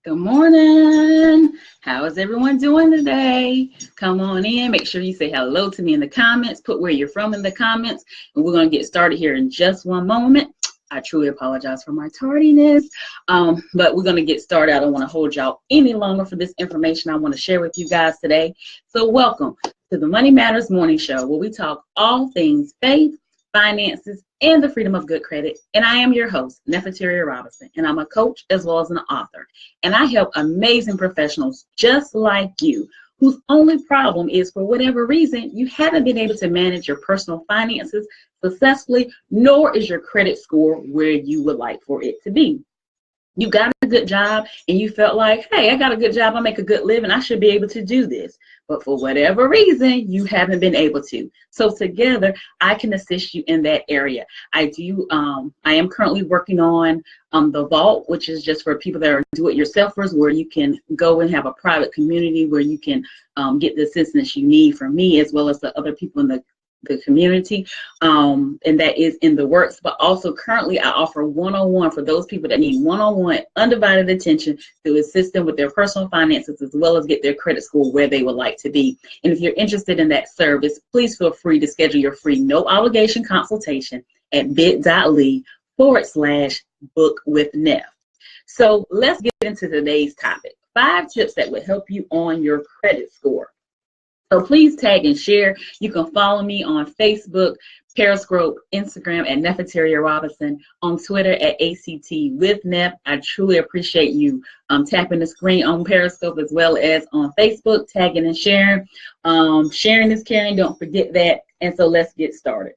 Good morning. How is everyone doing today? Come on in. Make sure you say hello to me in the comments. Put where you're from in the comments. And we're going to get started here in just one moment. I truly apologize for my tardiness, but we're going to get started. I don't want to hold y'all any longer for this information I want to share with you guys today. So welcome to the Money Matters Morning Show, where we talk all things faith, finances, and the freedom of good credit. And I am your host, Nefateria Robinson, and I'm a coach as well as an author. And I help amazing professionals just like you, whose only problem is, for whatever reason, you haven't been able to manage your personal finances successfully, nor is your credit score where you would like for it to be. You got a good job and you felt like, hey, I got a good job, I make a good living, I should be able to do this. But for whatever reason, you haven't been able to. So together, I can assist you in that area. I am currently working on the Vault, which is just for people that are do-it-yourselfers, where you can go and have a private community where you can get the assistance you need from me, as well as the other people in the community, and that is in the works. But also currently I offer one-on-one for those people that need one-on-one undivided attention to assist them with their personal finances, as well as get their credit score where they would like to be. And if you're interested in that service, please feel free to schedule your free no obligation consultation at bit.ly/book-with-Nef. So let's get into today's topic: 5 tips that will help you on your credit score. So please tag and share. You can follow me on Facebook, Periscope, Instagram at Nefateria Robinson, on Twitter at ACT-with-Nef. I truly appreciate you tapping the screen on Periscope as well as on Facebook, tagging and sharing. Sharing is caring, don't forget that. And so let's get started.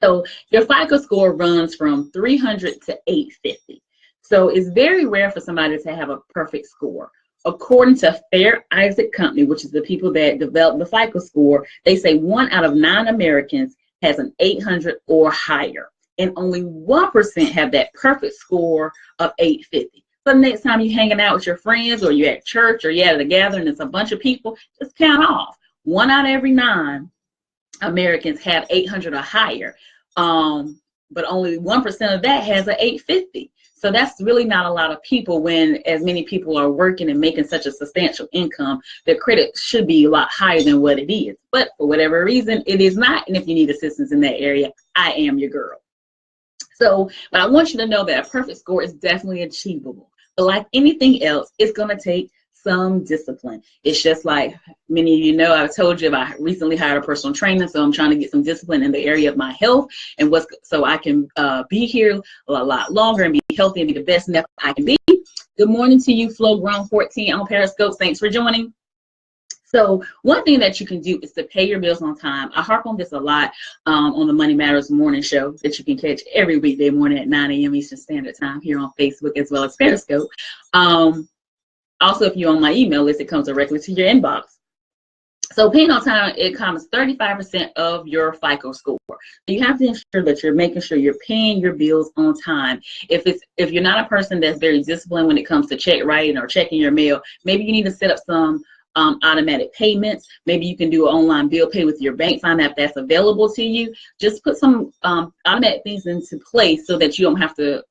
So your FICO score runs from 300 to 850. So it's very rare for somebody to have a perfect score. According to Fair Isaac Company, which is the people that developed the FICO score, they say 1 out of 9 Americans has an 800 or higher, and only 1% have that perfect score of 850. So the next time you're hanging out with your friends, or you're at church, or you're at a gathering, it's a bunch of people, just count off. 1 out of every 9 Americans have 800 or higher, but only 1% of that has an 850. So that's really not a lot of people, when as many people are working and making such a substantial income. Their credit should be a lot higher than what it is. But for whatever reason, it is not. And if you need assistance in that area, I am your girl. So, but I want you to know that a perfect score is definitely achievable. But like anything else, it's going to take some discipline. It's just like many of you know, I've told you, I recently hired a personal trainer, so I'm trying to get some discipline in the area of my health, and so I can be here a lot longer and be healthy and be the best Nef I can be. Good morning to you, Flo Grown 14 on Periscope. Thanks for joining. So one thing that you can do is to pay your bills on time. I harp on this a lot on the Money Matters Morning Show that you can catch every weekday morning at 9 a.m. Eastern Standard Time here on Facebook as well as Periscope. Also, if you're on my email list, it comes directly to your inbox. So paying on time, it comes 35% of your FICO score. You have to ensure that you're making sure you're paying your bills on time. If you're not a person that's very disciplined when it comes to check writing or checking your mail, maybe you need to set up some automatic payments. Maybe you can do an online bill pay with your bank. Find out if that's available to you. Just put some automatic things into place so that you don't have to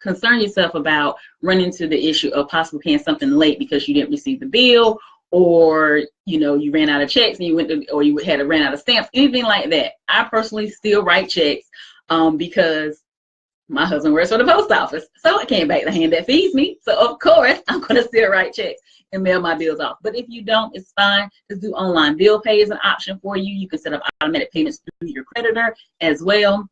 concern yourself about running into the issue of possibly paying something late because you didn't receive the bill, or you ran out of checks and you had to run out of stamps, anything like that. I personally still write checks because my husband works for the post office, so I came back the hand that feeds me. So of course I'm going to still write checks and mail my bills off. But if you don't, it's fine. Just do online bill pay is an option for you. You can set up automatic payments through your creditor as well,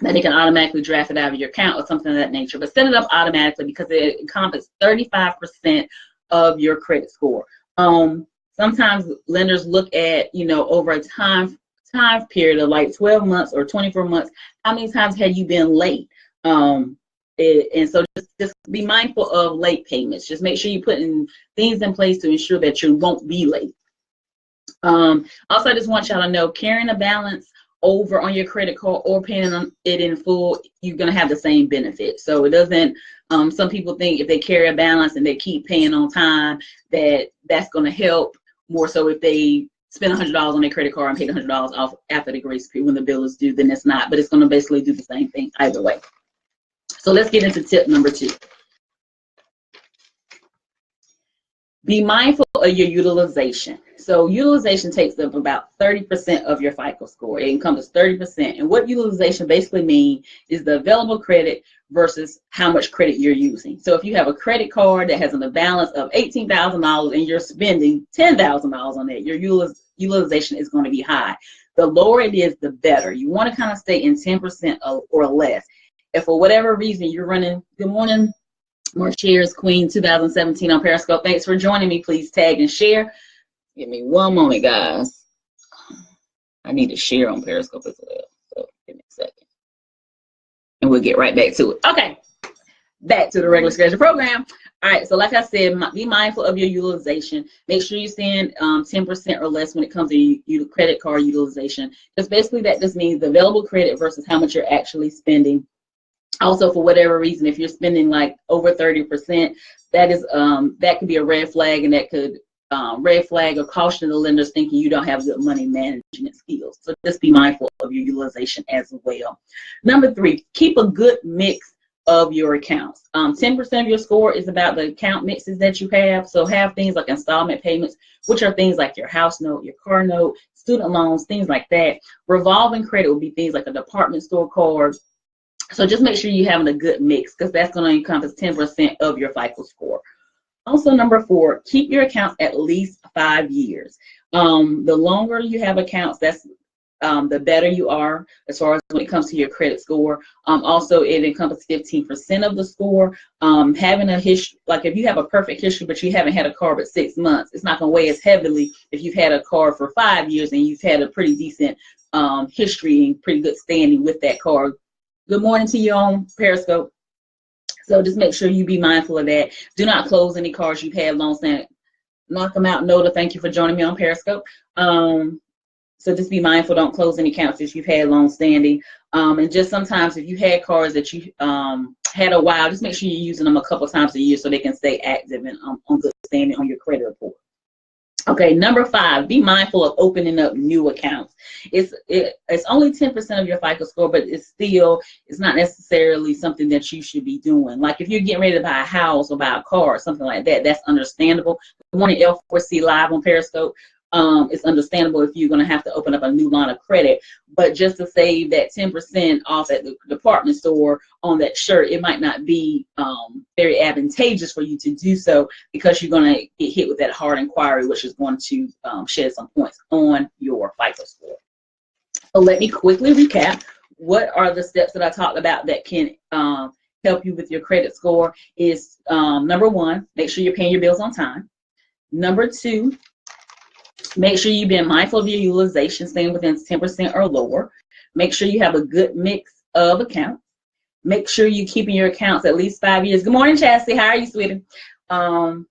that they can automatically draft it out of your account or something of that nature. But set it up automatically because it encompasses 35% of your credit score. Sometimes lenders look at, over a time period of like 12 months or 24 months, how many times have you been late? And so just be mindful of late payments. Just make sure you're putting things in place to ensure that you won't be late. Also, I just want y'all to know, carrying a balance over on your credit card or paying on it in full, you're going to have the same benefit. So it doesn't, some people think if they carry a balance and they keep paying on time, that's going to help more so if they spend $100 on their credit card and pay $100 off after the grace period when the bill is due, then it's not, but it's going to basically do the same thing either way. So let's get into tip number 2. Be mindful of your utilization. So utilization takes up about 30% of your FICO score. It encompasses 30%. And what utilization basically means is the available credit versus how much credit you're using. So if you have a credit card that has a balance of $18,000 and you're spending $10,000 on it, your utilization is going to be high. The lower it is, the better. You want to kind of stay in 10% or less. If for whatever reason you're running, good morning, more shares, Queen 2017 on Periscope. Thanks for joining me. Please tag and share. Give me one moment, guys. I need to share on Periscope as well. So give me a second. And we'll get right back to it. Okay. Back to the regular schedule program. All right. So like I said, be mindful of your utilization. Make sure you spend 10% or less when it comes to credit card utilization. Because basically that just means the available credit versus how much you're actually spending. Also, for whatever reason, if you're spending like over 30%, that is that could be a red flag, and that could red flag or caution the lenders thinking you don't have good money management skills. So just be mindful of your utilization as well. Number 3, keep a good mix of your accounts. 10% of your score is about the account mixes that you have. So have things like installment payments, which are things like your house note, your car note, student loans, things like that. Revolving credit would be things like a department store card. So just make sure you're having a good mix, because that's going to encompass 10% of your FICO score. Also, number 4, keep your accounts at least 5 years. The longer you have accounts, that's the better you are as far as when it comes to your credit score. Also, it encompasses 15% of the score. Having a history, like if you have a perfect history, but you haven't had a car but 6 months, it's not going to weigh as heavily if you've had a car for 5 years and you've had a pretty decent history and pretty good standing with that car. Good morning to you on Periscope. So just make sure you be mindful of that. Do not close any cards you've had long standing. Knock them out. Noda, thank you for joining me on Periscope. So just be mindful. Don't close any accounts that you've had long standing. And just sometimes if you had cards that you had a while, just make sure you're using them a couple times a year so they can stay active and on good standing on your credit report. Okay, number 5, be mindful of opening up new accounts. It's only 10% of your FICO score, but it's not necessarily something that you should be doing. Like if you're getting ready to buy a house or buy a car or something like that, that's understandable. Good morning, L4C Live on Periscope. It's understandable if you're going to have to open up a new line of credit, but just to save that 10% off at the department store on that shirt, it might not be very advantageous for you to do so, because you're going to get hit with that hard inquiry, which is going to shed some points on your FICO score. So let me quickly recap. What are the steps that I talked about that can help you with your credit score? Is number 1, make sure you're paying your bills on time. Number 2, make sure you've been mindful of your utilization, staying within 10% or lower. Make sure you have a good mix of accounts. Make sure you're keeping your accounts at least 5 years. Good morning, Chastity. How are you, sweetie? And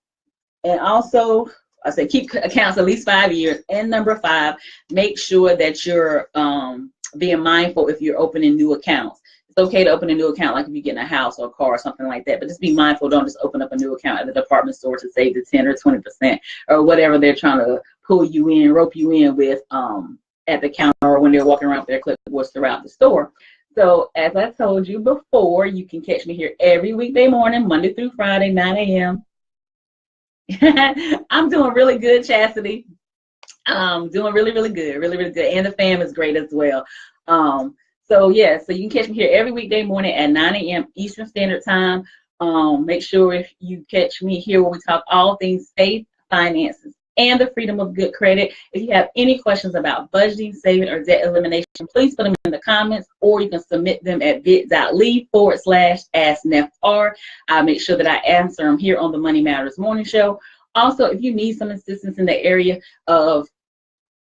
also, I said keep accounts at least 5 years. And number 5, make sure that you're being mindful if you're opening new accounts. It's okay to open a new account, like if you're getting a house or a car or something like that, but just be mindful. Don't just open up a new account at the department store to save the 10 or 20% or whatever they're trying to pull you in, rope you in with at the counter or when they're walking around with their clipboards throughout the store. So as I told you before, you can catch me here every weekday morning, Monday through Friday, 9 a.m. I'm doing really good, Chastity. Doing really, really good, really, really good. And the fam is great as well. So yeah, so you can catch me here every weekday morning at 9 a.m. Eastern Standard Time. Make sure if you catch me here where we talk all things faith, finances, and the freedom of good credit. If you have any questions about budgeting, saving, or debt elimination, please put them in the comments, or you can submit them at bit.ly/asknefr. I'll make sure that I answer them here on the Money Matters Morning Show. Also, if you need some assistance in the area of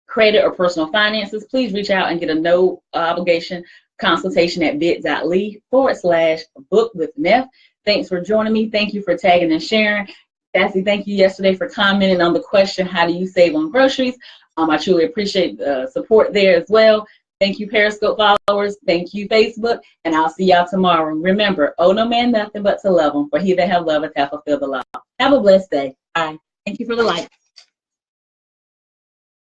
credit or personal finances, please reach out and get a no obligation consultation at bit.ly/book-with-Nef. Thanks for joining me. Thank you for tagging and sharing. Cassie, thank you yesterday for commenting on the question, how do you save on groceries? I truly appreciate the support there as well. Thank you, Periscope followers. Thank you, Facebook. And I'll see y'all tomorrow. Remember, owe no man nothing but to love him, for he that have loveth hath fulfilled the law. Have a blessed day. Bye. Thank you for the like.